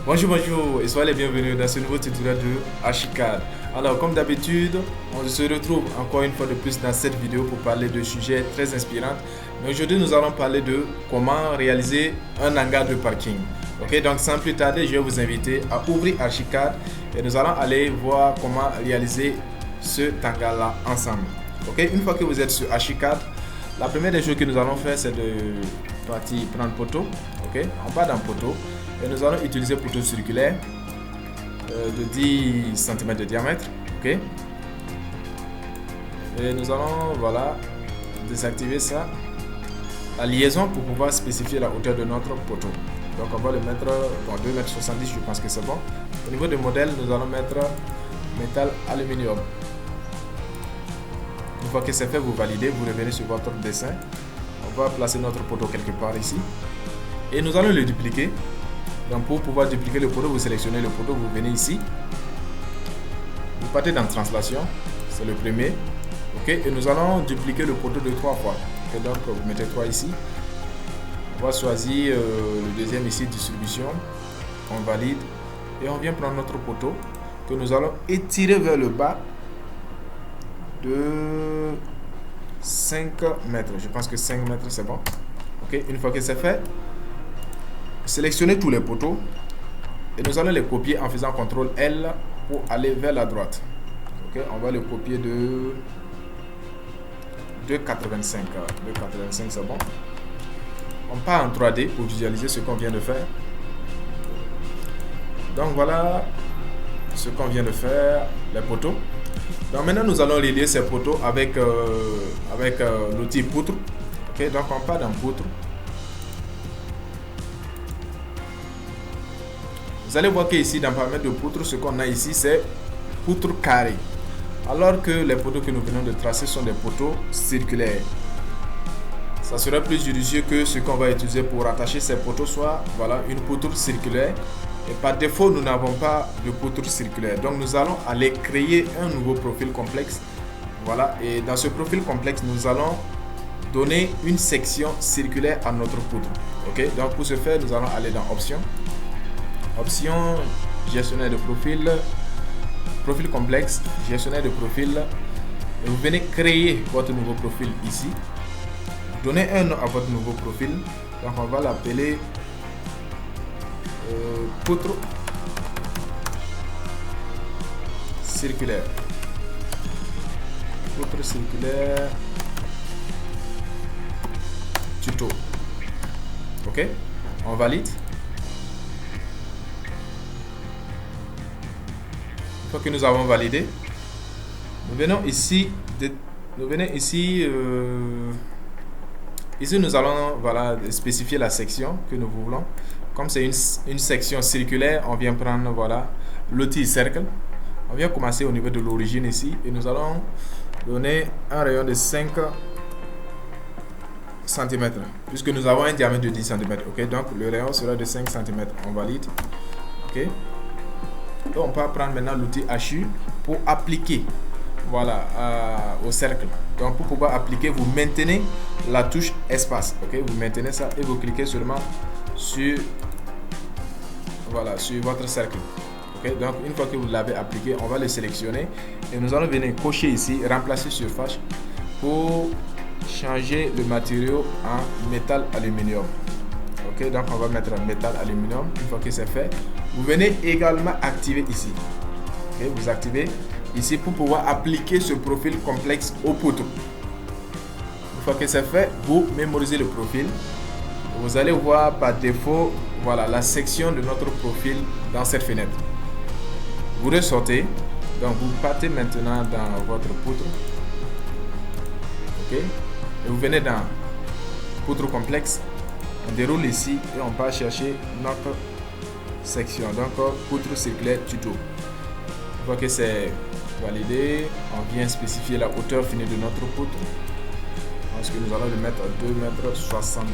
Bonjour, bonjour et soyez les bienvenus dans ce nouveau tutoriel de Archicad. Alors, comme d'habitude, on se retrouve encore une fois de plus dans cette vidéo pour parler de sujets très inspirants. Mais aujourd'hui, nous allons parler de comment réaliser un hangar de parking. Ok, donc sans plus tarder, je vais vous inviter à ouvrir Archicad et nous allons aller voir comment réaliser ce hangar-là ensemble. Ok, une fois que vous êtes sur Archicad, la première des choses que nous allons faire, c'est de partir prendre poteau. Ok, on part dans poteau. Et nous allons utiliser poteau circulaire de 10 cm de diamètre. Ok. Et nous allons désactiver ça. La liaison pour pouvoir spécifier la hauteur de notre poteau. Donc on va le mettre dans 2,70 m, je pense que c'est bon. Au niveau du modèle, nous allons mettre métal aluminium. Une fois que c'est fait, vous validez, vous revenez sur votre dessin. On va placer notre poteau quelque part ici. Et nous allons le dupliquer. Donc pour pouvoir dupliquer le poteau, vous sélectionnez le poteau, vous venez ici. Vous partez dans translation, c'est le premier. Ok, et nous allons dupliquer le poteau de 3 fois. Okay, donc vous mettez 3 ici. On va choisir le deuxième ici, distribution. On valide. Et on vient prendre notre poteau que nous allons étirer vers le bas de 5 mètres. Je pense que 5 mètres c'est bon. Ok, une fois que c'est fait, sélectionnez tous les poteaux et nous allons les copier en faisant CTRL L pour aller vers la droite. Ok, on va le copier de 2,85. 2,85 c'est bon. On part en 3D pour visualiser ce qu'on vient de faire. Donc voilà ce qu'on vient de faire, les poteaux. Donc maintenant nous allons relier ces poteaux avec l'outil poutre. Ok, donc on part dans poutre. Vous allez voir qu'ici, dans paramètres de poutre, ce qu'on a ici, c'est poutre carré. Alors que les poteaux que nous venons de tracer sont des poteaux circulaires. Ça serait plus judicieux que ce qu'on va utiliser pour rattacher ces poteaux soit une poutre circulaire. Et par défaut, nous n'avons pas de poutre circulaire. Donc nous allons aller créer un nouveau profil complexe. Voilà. Et dans ce profil complexe, nous allons donner une section circulaire à notre poutre. Ok. Donc pour ce faire, nous allons aller dans Options. Option, gestionnaire de profil, profil complexe, gestionnaire de profil. Et vous venez créer votre nouveau profil ici. Donnez un nom à votre nouveau profil. Donc on va l'appeler poutre circulaire. Poutre circulaire tuto. Ok, on valide. Une fois que nous avons validé, nous venons ici, ici nous allons spécifier la section que nous voulons. Comme c'est une section circulaire, on vient prendre l'outil cercle. On vient commencer au niveau de l'origine ici et nous allons donner un rayon de 5 cm puisque nous avons un diamètre de 10 cm. Ok, donc le rayon sera de 5 cm. On valide. Ok. Donc on peut prendre maintenant l'outil HU pour appliquer au cercle. Donc pour pouvoir appliquer, vous maintenez la touche espace. Ok, vous maintenez ça et vous cliquez seulement sur votre cercle. Ok, donc une fois que vous l'avez appliqué, on va le sélectionner et nous allons venir cocher ici, remplacer surface pour changer le matériau en métal aluminium. Ok, donc on va mettre métal aluminium. Une fois que c'est fait, vous venez également activer ici. Ok, vous activez ici pour pouvoir appliquer ce profil complexe au poteau. Une fois que c'est fait, vous mémorisez le profil. Vous allez voir par défaut la section de notre profil dans cette fenêtre. Vous ressortez, donc vous partez maintenant dans votre poutre. Ok, et vous venez dans poutre complexe. On déroule ici et on va chercher notre section. Donc, poutre circulaire tuto. Une fois que c'est validé, on vient spécifier la hauteur finie de notre poutre. Parce que nous allons le mettre à 2,60 m.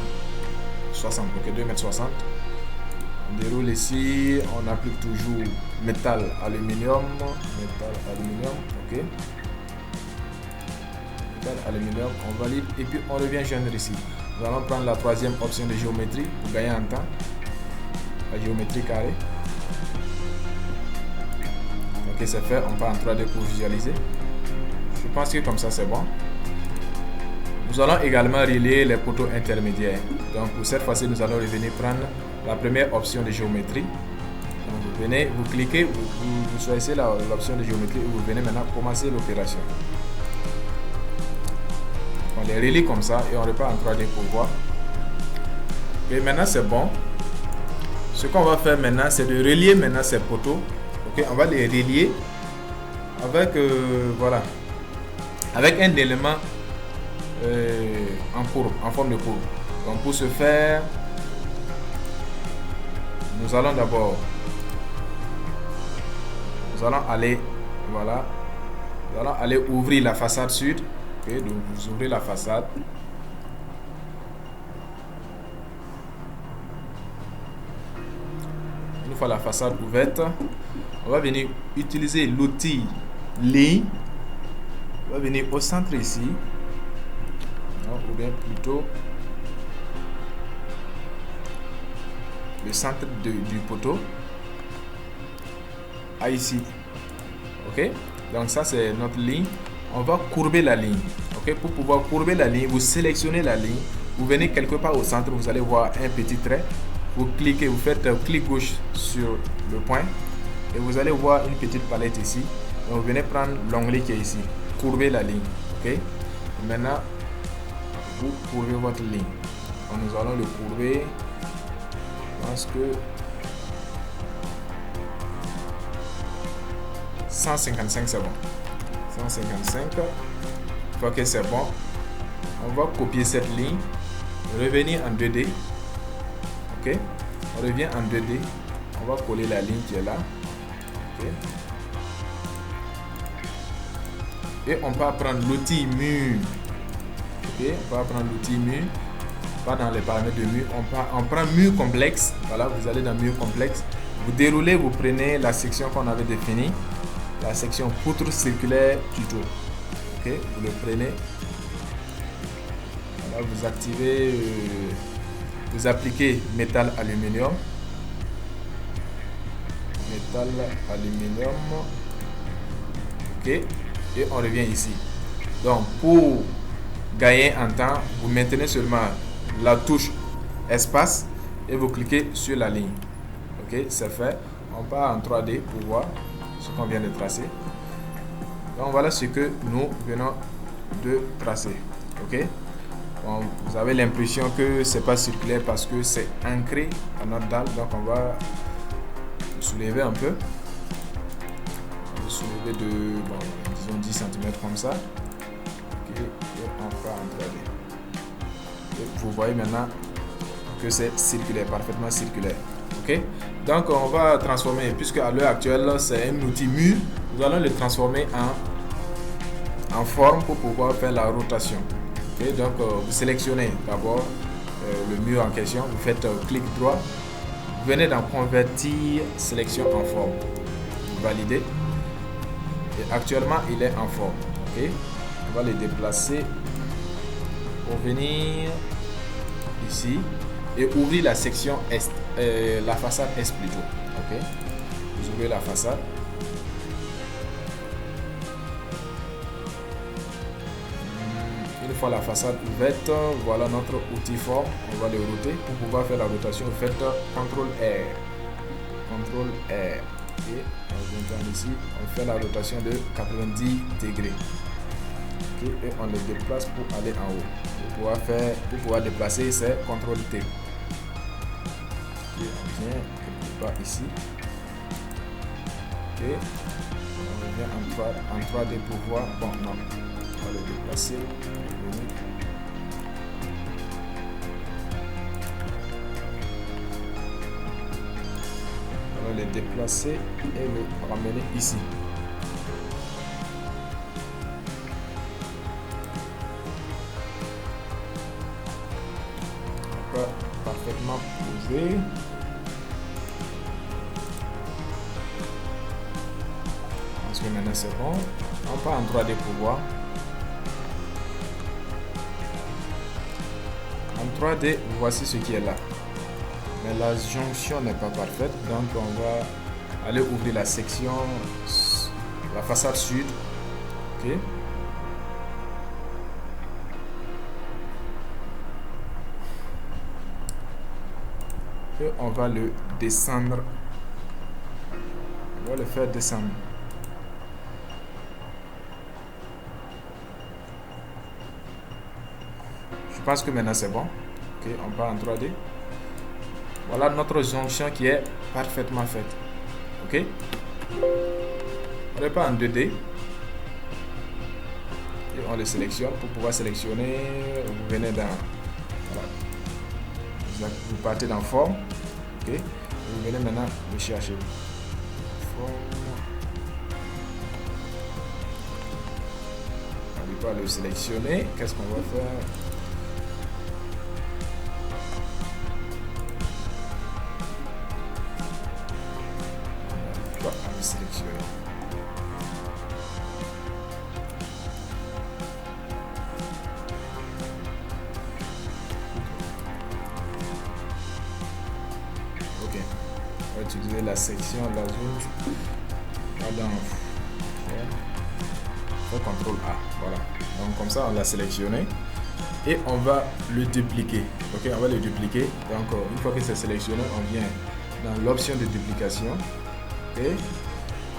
Ok, 2,60 m. On déroule ici, on applique toujours métal aluminium. Ok. Métal aluminium, on valide et puis on revient joindre ici. Nous allons prendre la troisième option de géométrie pour gagner en temps. La géométrie carrée. Ok, c'est fait. On part en 3D pour visualiser. Je pense que comme ça, c'est bon. Nous allons également relier les poteaux intermédiaires. Donc, pour cette fois-ci, nous allons revenir prendre la première option de géométrie. Donc, vous venez, vous cliquez, vous choisissez l'option de géométrie et vous venez maintenant commencer l'opération. On les relie comme ça et on repart en 3D pour voir. Et maintenant, c'est bon. Ce qu'on va faire maintenant, c'est de relier maintenant ces poteaux. Ok, on va les relier avec voilà, avec un élément en courbe, en forme de courbe. Donc pour ce faire, nous allons d'abord, nous allons aller, voilà, nous allons aller ouvrir la façade sud. Ok, donc vous ouvrez la façade. Une fois la façade ouverte, on va venir utiliser l'outil ligne. On va venir au centre ici, ou bien plutôt le centre du poteau à ici. Ok, donc ça c'est notre ligne. On va courber la ligne. Ok, pour pouvoir courber la ligne, vous sélectionnez la ligne, vous venez quelque part au centre, vous allez voir un petit trait. Vous cliquez, vous faites un clic gauche sur le point et vous allez voir une petite palette ici. Donc vous venez prendre l'onglet qui est ici, courber la ligne. Ok, et maintenant vous courbez votre ligne. Donc nous allons le courber. Je pense que 155 c'est bon. 155. Une fois que c'est bon, on va copier cette ligne, revenir en 2D. Ok, on revient en 2D, on va coller la ligne qui est là. Okay. Et on va prendre l'outil mur. Ok, on va prendre l'outil mur, pas dans les paramètres de mur, on prend mur complexe. Voilà, vous allez dans mur complexe, vous déroulez, vous prenez la section qu'on avait définie, la section poutre circulaire tuto. Ok, vous le prenez. Voilà, vous activez. Vous appliquez métal aluminium. Métal aluminium. Ok. Et on revient ici. Donc pour gagner en temps, vous maintenez seulement la touche espace et vous cliquez sur la ligne. Ok, c'est fait. On part en 3D pour voir ce qu'on vient de tracer. Donc voilà ce que nous venons de tracer. Ok. Bon, vous avez l'impression que c'est pas circulaire parce que c'est ancré à notre dalle. Donc on va soulever un peu. On va soulever de bon, disons 10 cm comme ça. Okay. Et on part en 3D. Et vous voyez maintenant que c'est circulaire, parfaitement circulaire. Ok. Donc on va transformer, puisque à l'heure actuelle c'est un outil mur, nous allons le transformer en forme pour pouvoir faire la rotation. Okay, donc vous sélectionnez d'abord le mur en question, vous faites clic droit, vous venez dans convertir sélection en forme, vous validez et actuellement il est en forme. Okay, on va le déplacer pour venir ici et ouvrir la section est, la façade est plutôt. Okay, vous ouvrez la façade. Une fois la façade ouverte, voilà notre outil forme. On va le router. Pour pouvoir faire la rotation, vous faites CTRL R. CTRL R. Et on vient ici, on fait la rotation de 90 degrés. Okay. Et on le déplace pour aller en haut. Pour pouvoir déplacer, c'est CTRL T. Okay. On vient quelque part ici. Okay. On revient en 3D pour voir. Bon, non. On va le déplacer. On va le déplacer et le ramener ici. On va parfaitement poser. Parce que maintenant c'est bon. On part en 3D pour voir. En 3D, voici ce qui est là. mais la jonction n'est pas parfaite, donc on va aller ouvrir la section, la façade sud. Ok. Et on va le descendre. On va le faire descendre. Je pense que maintenant c'est bon. Ok, on part en 3D. Voilà notre jonction qui est parfaitement faite. Ok. On repart en 2D. Et on le sélectionne. Pour pouvoir sélectionner, vous venez dans... Voilà. Vous partez dans forme. Ok. Et vous venez maintenant le chercher. Forme. On va le sélectionner. Qu'est-ce qu'on va faire? On va le sélectionner. Ok. On va utiliser la section, la zone. Pardon. CTRL A. Voilà. Donc comme ça on l'a sélectionné et on va le dupliquer. Ok, on va le dupliquer. Donc une fois que c'est sélectionné, on vient dans l'option de duplication et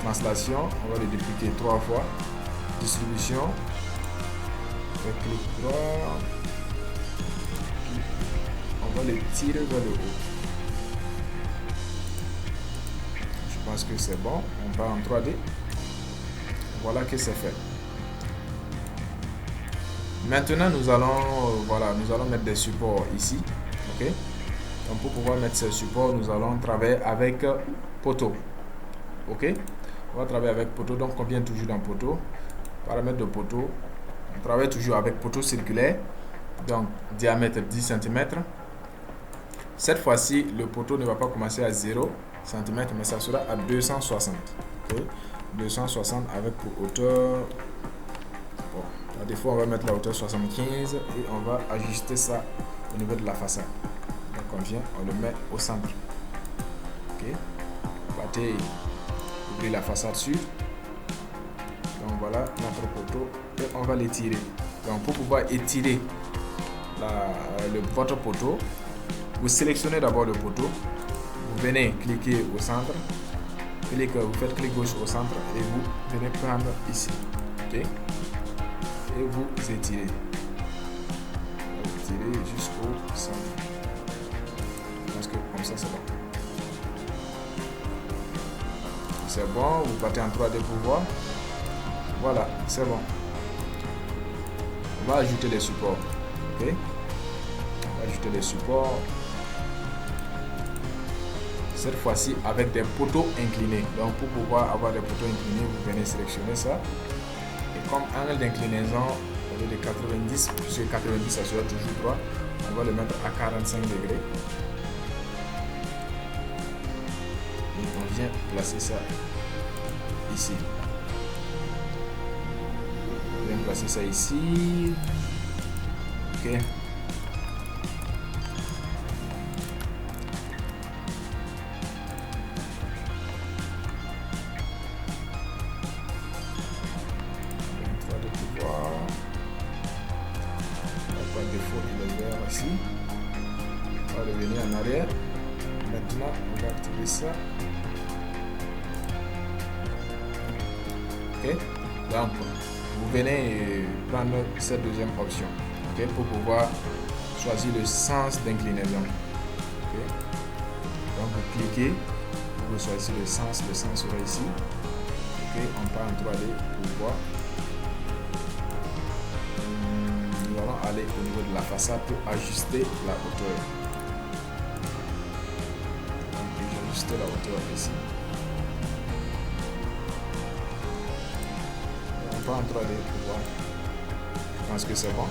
translation. On va le dupliquer 3 fois. Distribution. Clic droit. On va le tirer vers le haut. Je pense que c'est bon. On va en 3D. Voilà que c'est fait. Maintenant nous allons mettre des supports ici. Ok. Donc pour pouvoir mettre ces supports, nous allons travailler avec poteau. Ok. On va travailler avec poteau. Donc on vient toujours dans poteau. Paramètres de poteau. On travaille toujours avec poteau circulaire. Donc diamètre 10 cm. Cette fois-ci, le poteau ne va pas commencer à 0 cm, mais ça sera à 260. Okay. 260 avec pour hauteur. Bon, à défaut, on va mettre la hauteur 75 et on va ajuster ça au niveau de la façade. Donc on vient, on le met au centre. Ok. Partez ouvrir la façade sud. Donc voilà notre poteau et on va l'étirer. Donc pour pouvoir étirer votre poteau, vous sélectionnez d'abord le poteau, vous venez cliquer au centre, vous faites clic gauche au centre et vous venez prendre ici. Ok. Et vous étirez. Vous étirez jusqu'au centre. Parce que comme ça c'est bon. C'est bon, vous partez en 3D pour voir. Voilà, c'est bon. On va ajouter les supports. Ok. On va ajouter les supports. Cette fois-ci avec des poteaux inclinés. Donc pour pouvoir avoir des poteaux inclinés, vous venez sélectionner ça. Et comme angle d'inclinaison au lieu de 90, puisque 90 ça sera toujours droit, on va le mettre à 45 degrés. Et on vient placer ça ici. On vient placer ça ici. Ok. Ici. On va revenir en arrière. Maintenant, on va activer ça. Ok. Donc, vous venez prendre cette deuxième option. Ok. Pour pouvoir choisir le sens d'inclinaison. Ok. Donc, vous cliquez. Vous choisissez le sens sera ici. Ok. On part en 3D pour voir. Nous allons aller au niveau de la façade pour ajuster la hauteur. Donc, j'ai ajusté la hauteur ici. On va en 3D pour voir. Je pense que c'est bon.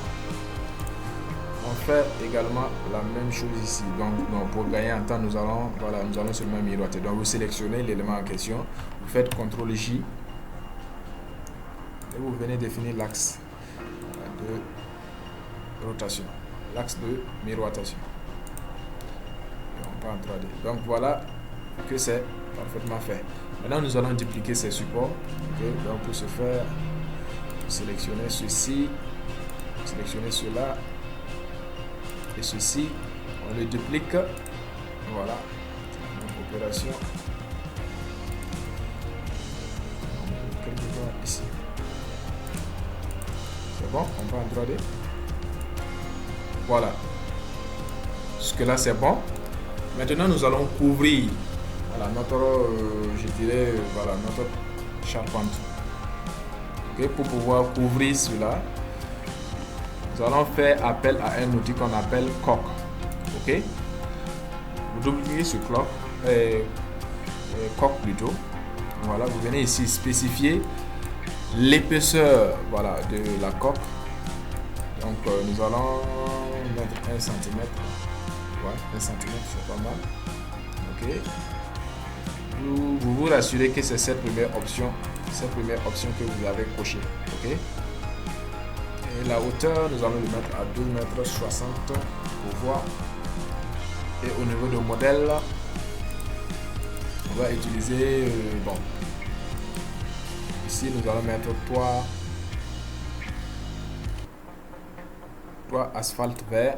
On fait également la même chose ici. Donc, pour gagner en temps, nous allons seulement miroiter. Donc, vous sélectionnez l'élément en question. Vous faites CTRL J. Et vous venez définir l'axe de rotation, l'axe de miroitation. Et on pas en 3D. Donc voilà que c'est parfaitement fait. Maintenant nous allons dupliquer ces supports. Okay. Donc pour ce faire, sélectionner ceci, sélectionner cela et ceci, on le duplique. Voilà, donc opération quelque part ici. C'est bon, on va en 3D. Voilà, jusque là c'est bon. Maintenant nous allons couvrir, voilà, notre je dirais, voilà, notre charpente. Okay, pour pouvoir couvrir cela, nous allons faire appel à un outil qu'on appelle coque. Ok, vous doublez ce coque plutôt. Voilà, vous venez ici spécifier l'épaisseur, voilà, de la coque. Donc nous allons mettre 1 cm. Ouais, 1 cm c'est pas mal. Ok, vous rassurez que c'est cette première option que vous avez cochée. Ok, et la hauteur nous allons le mettre à 2,60 m pour voir. Et au niveau de modèle, on va utiliser bon, ici nous allons mettre toit asphalte vert.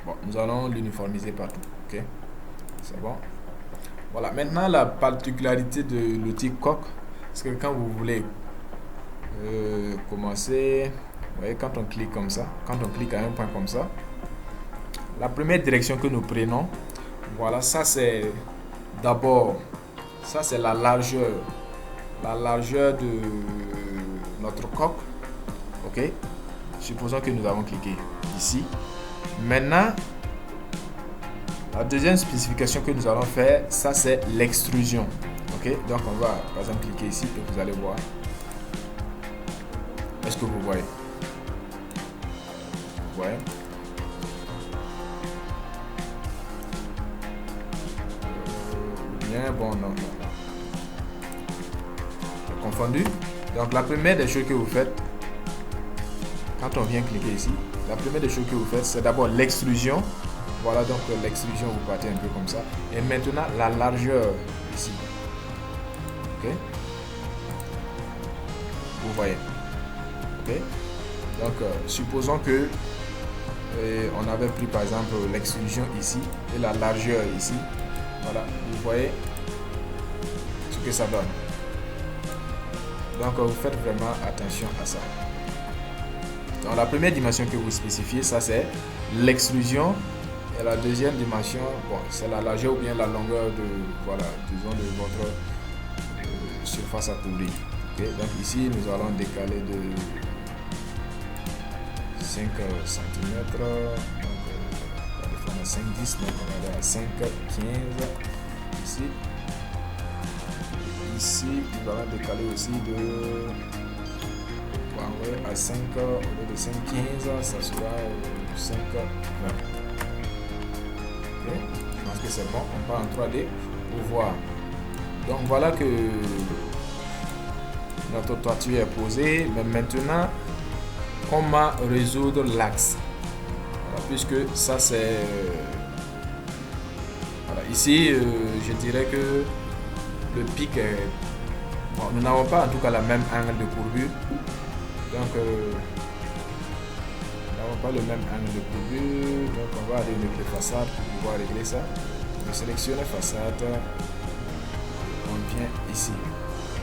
Bon, nous allons l'uniformiser partout. Ok, c'est bon. Voilà, maintenant la particularité de l'outil coque, c'est que quand vous voulez commencer, vous voyez, quand on clique comme ça, quand on clique à un point comme ça, la première direction que nous prenons, voilà, ça c'est d'abord, ça c'est la largeur de notre coque. Ok, supposons que nous avons cliqué ici. Maintenant, la deuxième spécification que nous allons faire, ça c'est l'extrusion. Ok, donc on va par exemple cliquer ici et vous allez voir. Est-ce que vous voyez? Vous voyez? Bien, bon, non. Confondu. Donc la première des choses que vous faites, quand on vient cliquer ici, la première des choses que vous faites, c'est d'abord l'extrusion. Voilà, donc l'extrusion, vous partez un peu comme ça. Et maintenant, la largeur ici. Ok, vous voyez. Ok, donc supposons que on avait pris par exemple l'extrusion ici et la largeur ici. Voilà, vous voyez ce que ça donne. Donc vous faites vraiment attention à ça. Donc la première dimension que vous spécifiez, ça c'est l'extrusion. Et la deuxième dimension, bon, c'est la largeur ou bien la longueur de, voilà, disons, de votre surface à couvrir. Okay? Donc ici, nous allons décaler de 5 cm. Donc, par défaut, on a 5, 10, donc on va aller à 5, 15. Ici. Ici, nous allons décaler aussi de, à 5, au lieu de 5, 15, ça sera 5, 20. Je pense que c'est bon, on part en 3D pour voir. Donc voilà que notre toiture est posée, mais maintenant comment résoudre l'axe, voilà, puisque ça c'est voilà, ici je dirais que le pic est bon, nous n'avons pas en tout cas la même angle de courbure, donc pas le même angle de courbure, donc on va aller avec les façades pour pouvoir régler ça. On sélectionne façade, on vient ici.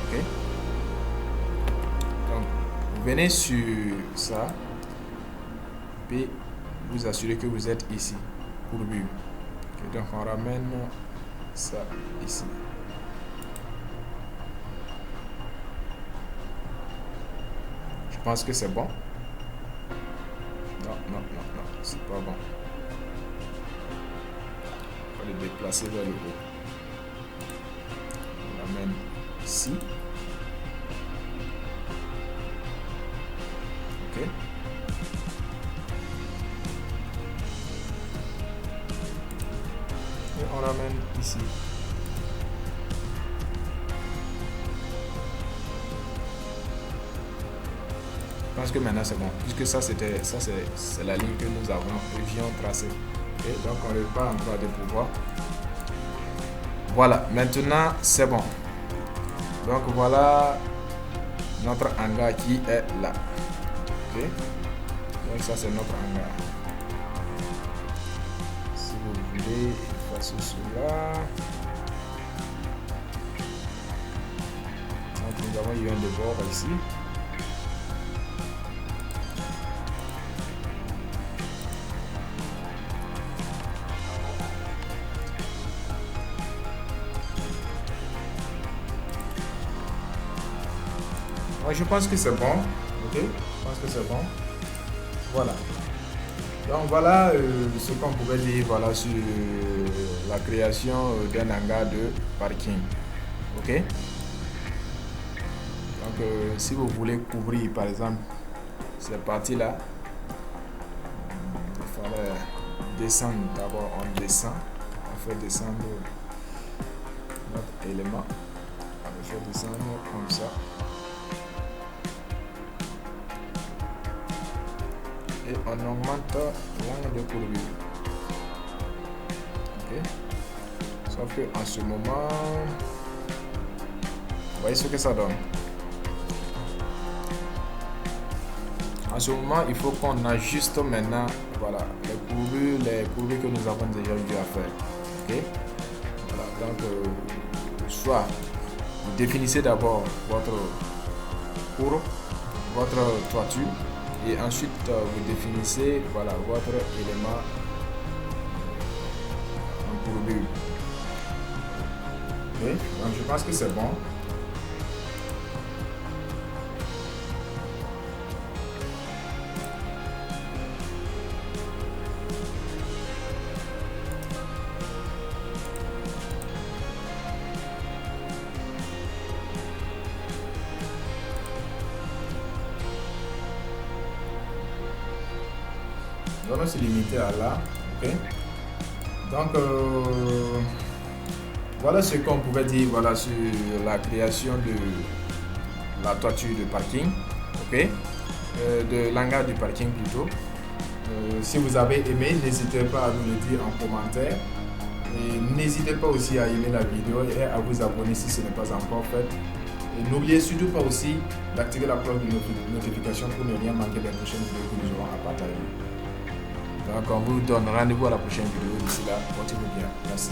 Ok, donc vous venez sur ça et vous assurez que vous êtes ici, courbure. Okay, donc on ramène ça ici. Je pense que c'est bon. Non, c'est pas bon. On va le déplacer vers le haut. On l'amène ici. Ok. Et on l'amène ici. Je pense que maintenant c'est bon, puisque ça c'est la ligne que nous avions tracée. Et donc on repart en 3D pour voir. Voilà, maintenant c'est bon. Donc voilà notre hangar qui est là. Ok. Donc ça c'est notre hangar. Si vous voulez effacer cela. Donc nous avons eu un débord ici. Ouais, je pense que c'est bon. Ok, je pense que c'est bon. Voilà. Donc voilà ce qu'on pouvait dire voilà, sur la création d'un hangar de parking. Ok. Donc si vous voulez couvrir par exemple cette partie là, il fallait descendre d'abord. On descend, on fait descendre notre élément. On fait descendre comme ça. Et on augmente l'angle de courbure. Ok. Sauf que en ce moment, vous voyez ce que ça donne. En ce moment, il faut qu'on ajuste maintenant, voilà, les courbures que nous avons déjà eu à faire. Ok. Voilà. Donc, soit vous définissez d'abord votre courbe, votre toiture. Et ensuite, vous définissez voilà, votre élément en courbure. Okay. Donc, je pense que c'est bon. On va se limiter à là. Ok. Donc, voilà ce qu'on pouvait dire voilà, sur la création de la toiture de parking. Ok. De l'hangar du parking plutôt. Si vous avez aimé, n'hésitez pas à nous le dire en commentaire. Et n'hésitez pas aussi à aimer la vidéo et à vous abonner si ce n'est pas encore fait. Et n'oubliez surtout pas aussi d'activer la cloche de notification pour ne rien manquer des prochaines vidéos que nous aurons à partager. Donc on vous donne rendez-vous à la prochaine vidéo. D'ici là, portez-vous bien. Merci.